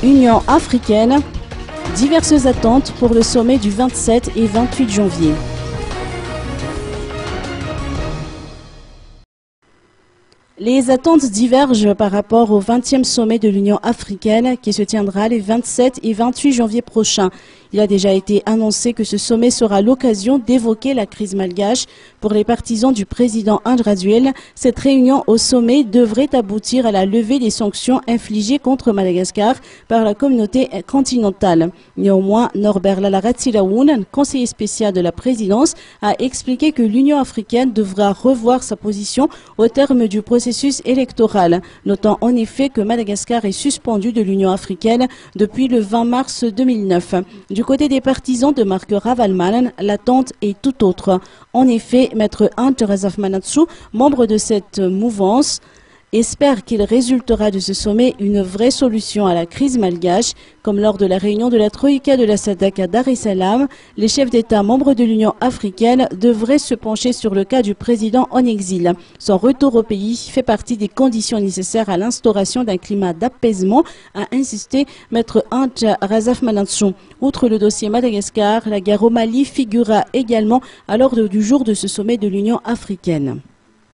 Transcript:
Union africaine, diverses attentes pour le sommet du 27 et 28 janvier. Les attentes divergent par rapport au 20e sommet de l'Union africaine qui se tiendra les 27 et 28 janvier prochains. Il a déjà été annoncé que ce sommet sera l'occasion d'évoquer la crise malgache. Pour les partisans du président Andraduel, cette réunion au sommet devrait aboutir à la levée des sanctions infligées contre Madagascar par la communauté continentale. Néanmoins, Norbert Lalaratzilaoun, conseiller spécial de la présidence, a expliqué que l'Union africaine devra revoir sa position au terme du processus électoral, notant en effet que Madagascar est suspendu de l'Union africaine depuis le 20 mars 2009. Du côté des partisans de Marc Ravaloman, l'attente est tout autre. En effet, Maître Ant Razafmanatsu, membre de cette mouvance, espère qu'il résultera de ce sommet une vraie solution à la crise malgache. Comme lors de la réunion de la Troïka de la SADC à Dar es Salaam, les chefs d'État membres de l'Union africaine devraient se pencher sur le cas du président en exil. Son retour au pays fait partie des conditions nécessaires à l'instauration d'un climat d'apaisement, a insisté Maître Ant Razafmanatsu. Outre le dossier Madagascar, la guerre au Mali figurera également à l'ordre du jour de ce sommet de l'Union africaine.